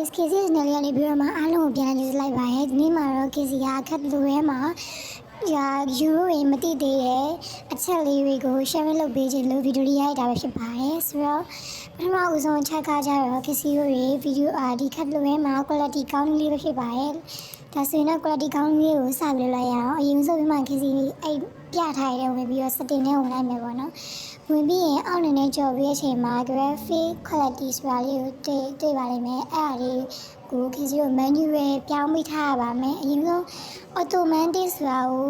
guys KC နဲ့လေးကနေပြီးတော့မှအားလုံးကိုပြန်ကြည့်လိုက်ပါရဲ့ဒီနေ့မှာတော့ KC ကခက်လူရဲမှာယူရိုရေမတိသေးတဲ့အချက်လေးတွေကို share လုပ်ပေးခြင်းလို့ဗီဒီယိုလေးရိုက်တာပဲဖြစ်ပါတယ်ဆိုတော့ပထမဦးဆုံးချက်ကကြတော့ KC ရေဗီဒီယိုဒီခက်လူရဲမှာ quality ကောင်းလေးပဲဖြစ်ပါတယ်ဒါဆိုရင်တော့ quality ကောင်းလေးကိုစပြီးလိုက်ရအောင်အရင်ဆုံးပြမှ KC အဲ့ပြထားရတဲ့ဝင်ပြီးတော့ setting နဲ့ဝင်လိုက်မယ်ပေါ့နော်ဝင်ပြီးရင်အောက်နေနဲ့ကြော်ပြီးအချိန်မှာ graphic quality ဆိုတာလေးကိုတွေ့ပါလိမ့်မယ်အဲ့ဒါလေးကို KC ကို menu ပဲပြောင်းပေးထားရပါမယ်အရင်ဆုံး automatic ဆိုတာကို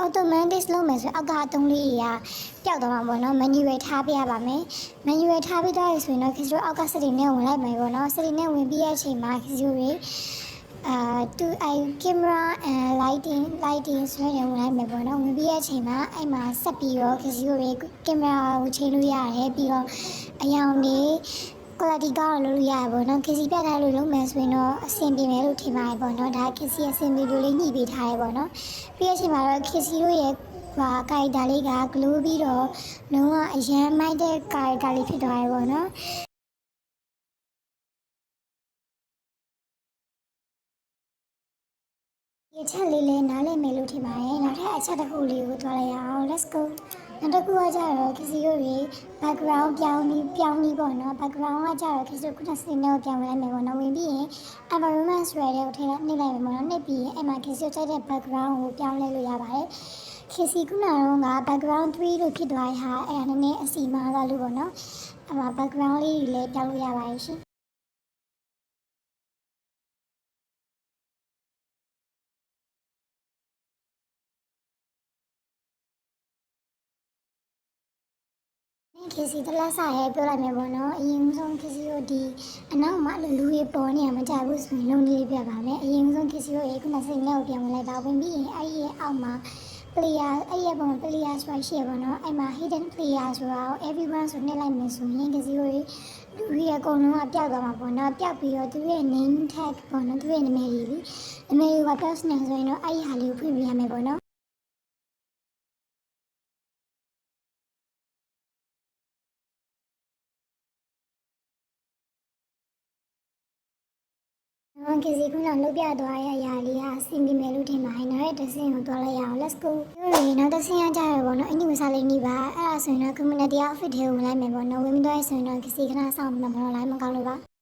automatic လုပ်မယ်ဆိုအောက်ကအသုံးလေးကြီးပျောက်သွားမှာပေါ့နော် menu ပဲထားပြရပါမယ် menu ပဲထားပြီးတော့ဆိုရင်တော့ KC အောက်က setting နဲ့ဝင်လိုက်မယ်ပေါ့နော် setting နဲ့ဝင်ပြီးတဲ့အချိန်မှာ KC ရေto camera and lighting ဆိုရင်ဝင်လိုက်မယ်ပေါ့နော်ဝင်ပြီးတဲ့အချိန်မှာအဲ့မှာဆက်ပြီးတော့ KC ရေ camera ကိုချိန်လို့ရတယ်ပြီးတော့အရောင်လေး quality ကောင်းလို့ရရပါတော့ KC ပြထားလို့လုပ်မယ်ဆိုရင်တော့အဆင်ပြေမယ်လို့ထင်ပါတယ်ပေါ့နော်ဒါ KC အဆင်ပြေလို့လေးညှိပေးထားရပေါ့နော်ပြီးတဲ့အချိန်မှာတော့ KC တို့ရဲ့ကာရီတာလေးက glow ပြီးတော့လုံးဝအရန်မိုက်တဲ့ကာရီတာလေးဖြစ်သွားရပေါ့နော်ဒီချက်လေးလေးနားလည်မယ်လို့ထင်ပါတယ်နောက်ထပ်အချက်တစ်ခုလေးကိုသွားလိုက်ရအောင် let's go နောက်တစ်ခုကကြတော့ KC တို့ရေ background ပြောင်းပြီးပေါ့နော် background ကကြတော့ KC တို့ခုနစင်းနဲ့ပြောင်းလိုက်မယ်ပေါ့နော်ဝင်ပြီးရင် environment ဆိုတဲ့ကိုထည့်နှိပ်လိုက်မယ်ပေါ့နော်နှိပ်ပြီးရင်အဲ့မှာ KC တို့ကြိုက်တဲ့ background ကိုပြောင်းလဲလို့ရပါတယ် KC ခုနက background 3လို့ဖြစ်သွားတဲ့ဟာအဲ့ဒါနည်းနည်းအစီမားသွားလို့ပေါ့နော်အဲ့မှာ background လေးတွေလည်းပြောင်းလို့ရပါတယ်ရှင်KC တလက်စားရဲပြောလိုက်မယ်ပေါ့နော်အရင်ဆုံး KC တို့ဒီအနောက်မှာလူတွေပေါ်နေရမှာကြာဘူးဆိုရင်လုံးလေးပြပါမယ်အရင်ဆုံး KC တို့ရေခုနစိတ်နဲ့ကိုပြန်ဝင်လိုက်ပါဝင်ပြီးရင်အဲ့ဒီအောက်မှာ player အဲ့ရပုံ player ဆိုတာရှိရပါတော့အဲ့မှာ hidden player ဆိုတာကို everyone ဆိုနှိပ်လိုက်မယ်ဆိုရင် KC တို့ရေလူတွေအကုန်လုံးကပျောက်သွားမှာပေါ့နော်ပျောက်ပြီးတော့သူရဲ့ name tag ပေါ့နော်သူရဲ့နာမည်ကြီးနာမည်ကပျောက်နေဆိုရင်တော့အဲ့ဒီဟာလေးကိုဖွင့်ပြရမယ်ပေါ့နော်KC ခုနလုတ်ပြသွားရအရာလေးကအဆင်ပြေမယ်လို့ထင်ပါတယ်။နောက်တစ်ဆင့်ကိုသွားလိုက်ရအောင် let's go ။ဒီနောက်တစ်ဆင့်ရကြရပေါ့နော်။အင်ဂျင်မစားလေးနေပါ။အဲ့ဒါဆိုရင်တော့ community outfit ထဲကိုဝင်လိုက်မယ်ပေါ့နော်။ဝင်ပြီးတော့ဆိုရင်တော့ KC ခဏစောင့်မှာမလို့လိုက်မကောင်းလို့ပါ။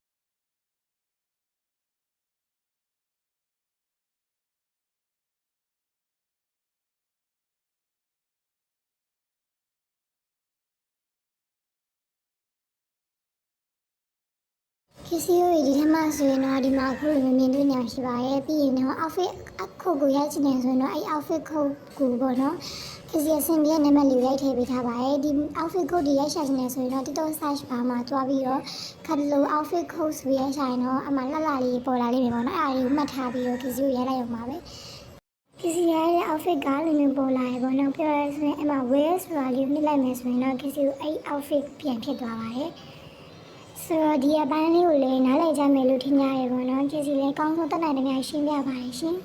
KC ရဲ့ဒီထဲမှာဆိုရင်တော့ဒီမှာအခုလိုမြင်တွေ့နေရရှိပါရဲ့ပြီးရင်တော့ outfit ခုတ်ကိုရိုက်ချင်တယ်ဆိုရင်တော့အဲ့ outfit ခုတ်ကိုပေါ့နော် KC အဆင်ပြေနာမည်လေးရိုက်ထည့်ပေးထားပါရဲ့ဒီ outfit ခုတ်ဒီရိုက်ရှာချင်တယ်ဆိုရင်တော့ TikTok search bar မှာတွားပြီးတော့ခက်လို outfit ခုတ်ဆိုရိုက်ရှာရင်တော့အမှလှလှလေးပေါ်လာလိမ့်မယ်ပေါ့နော်အဲ့ဒါလေးကိုမှတ်ထားပြီးတော့ KC ကိုရိုက်လိုက်အောင်ပါပဲ KC ရဲ့ outfit ကလည်းမျိုးပေါ်လာရပေါ့နော်ပြောရဆိုရင်အမှ wear ဆိုတာလေးနှိပ်လိုက်မယ်ဆိုရင်တော့ KC ကိုအဲ့ outfit ပြန်ဖြစ်သွားပါတယ်ဆိုတော့ဒီအပိုင်းလေးကိုလည်းနားလည်ကြမယ်လို့ထင်ကြရပေါ့နော် KC လည်းကောင်းဆုံးတက်နိုင်တဲ့များရှင်းပြပါတယ်ရှင်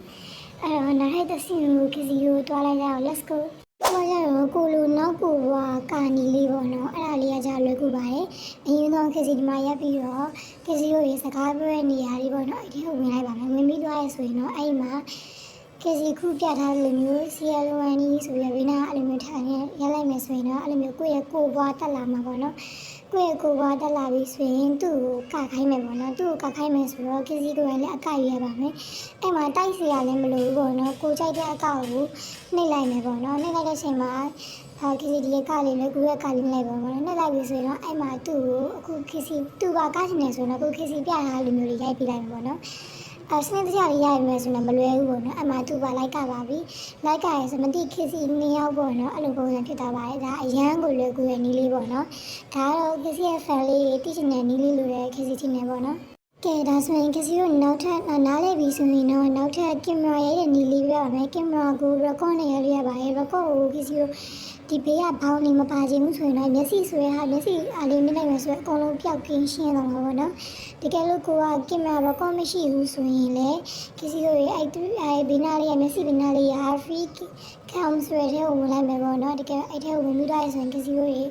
အဲ့တော့နောက်ထပ်တစ်ဆင့်ကို KC ကိုတွားလိုက်ကြအောင် let's go တွားကြတော့ကိုလိုနောက်ကိုကကာနီလေးပေါ့နော်အဲ့ဒါလေးကကြလွယ်ကူပါတယ်အရင်ဆုံး KC ဒီမှာရပ်ပြီးတော့ KC ကိုရေစကားပြောတဲ့နေရာလေးပေါ့နော်အဲ့ဒီကိုဝင်လိုက်ပါမယ်ဝင်ပြီးသွားရဆိုရင်တော့အဲ့မှာ KC ခုပြထားတဲ့လိုမျိုး CL1 ဆိုပြီးဘေးနားအဲ့လိုမျိုးထားနေရလိုက်မယ်ဆိုရင်တော့အဲ့လိုမျိုးကိုယ့်ရဲ့ကိုယ်ဘွားတက်လာမှာပေါ့နော်ကိုယ့်ရဲ့ကိုယ်ဘွားတက်လာပြီဆိုရင်သူ့ကိုကခိုင်းမယ်ပေါ့နော်သူ့ကိုကခိုင်းမယ်ဆိုတော့ KC ကိုလည်းအကရွေးပါမယ်အဲ့မှာတိုက်စီရလည်းမလိုဘူးပေါ့နော်ကိုကြိုက်တဲ့အကောက်ကိုနှိပ်လိုက်မယ်ပေါ့နော်နှိပ်လိုက်တဲ့အချိန်မှာKC ဒီကလေးလည်းကိုယ့်ရဲ့ကလေးလိုက်ပါပေါ့နော်နှိပ်လိုက်ပြီဆိုရင်တော့အဲ့မှာသူ့ကိုအခု KC သူ့ကကချင်နေဆိုတော့ကို KC ပြထားတဲ့လိုမျိုးလေးရိုက်ပြလိုက်မယ်ပေါ့နော်စနစ်တကျလေးရရမယ်ဆိုတော့မလွယ်ဘူးပေါ့နော်အမှသူ့ပါလိုက်ကပါပြီလိုက်ကရဆိုမတိ KC 2ယောက်ပေါ့နော်အဲ့လိုပုံစံဖြစ်သွားပါတယ်ဒါအရန်ကိုလွယ်ကူတဲ့နီးလေးပေါ့နော်ဒါတော့ KC ရဲ့ fan လေးတိကျတဲ့နီးလေးလိုတဲ့ KC ချင်းနေပေါ့နော်ကဲဒါဆိုရင် KC တို့နောက်ထပ်နားလဲပြီဆိုရင်တော့နောက်ထပ် camera ရဲ့နီးလေးပြရမယ် camera ကို record နေရရပါတယ် record ကို KC တို့ဒီဘေးကဘောင်းနေမပါခြင်းဘူးဆိုရင်တော့မျက်စိဆိုရဟာမျက်စိအားလေးမြင်နိုင်မယ်ဆိုရင်အကုန်လုံးပျောက်ကင်းရှင်းသွားမှာပေါ့နော်တကယ်လို့ကိုကကင်မရာ record မရှိဘူးဆိုရင်လည်း KC တို့ရဲ့အဲ့ဘေးနားလေးမျက်စိဘေးနားလေးဟာ free cam ဆိုတဲ့ထဲကိုဝင်လိုက်မယ်ပေါ့နော်တကယ်အဲ့ထဲကိုဝင်ပြီးတော့ဆိုရင် KC တို့ရဲ့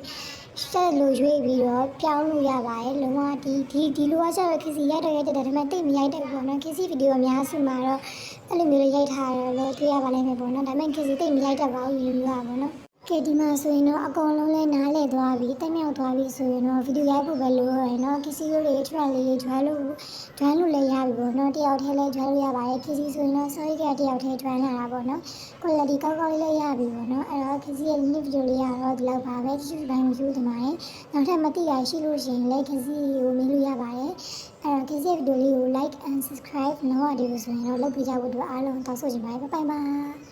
ဆက်လို့ရွေးပြီးတော့ပြောင်းလို့ရပါတယ်လုံးဝဒီလိုကကျတော့ခစီရိုက်တော့ရိုက်တယ်ဒါပေမဲ့တိတ်မရိုက်တယ်ပေါ့နော်ခစီဗီဒီယိုအများစုမှာတော့အဲ့လိုမျိုးလေးရိုက်ထားတယ်လို့တွေ့ရပါလိမ့်မယ်ပေါ့နော်ဒါပေမဲ့ခစီတိတ်မရိုက်တတ်ပါဘူးယူရပါပေါ့နော်ကဲဒီမှာဆိုရင်တော့အကောင်လုံးလဲနားလဲသွားပြီတက်မြောက်သွားပြီဆိုရင်တော့ဗီဒီယိုရိုက်ဖို့ပဲလိုရယ်နော်ခစီရိုးလေးထွန်းလေးကျွမ်းလို့လဲရပြီပေါ့နော်တယောက်တည်းလဲကျွမ်းလို့ရပါတယ်ခစီဆိုရင်တော့ sorry ကတယောက်တည်းကျွမ်းလာတာပေါ့နော် quality ကောင်းကောင်းလေးလဲရပြီပေါ့နော်အဲ့တော့ခစီရဲ့ new video လေးကတော့ဒီလောက်ပါပဲကြည့်ပိုင်းယူတင်ပါတယ်နောက်ထပ်မသိတာရှိလို့ရှိရင်လည်းခစီကိုမေးလို့ရပါတယ်အဲ့တော့ခစီရဲ့ဗီဒီယိုလေးကို like and subscribe နော်ဒီလိုဆိုရင်တော့လုပ်ပြကြဖို့အတွက်အားလုံးတောင်းဆိုချင်ပါတယ်bye bye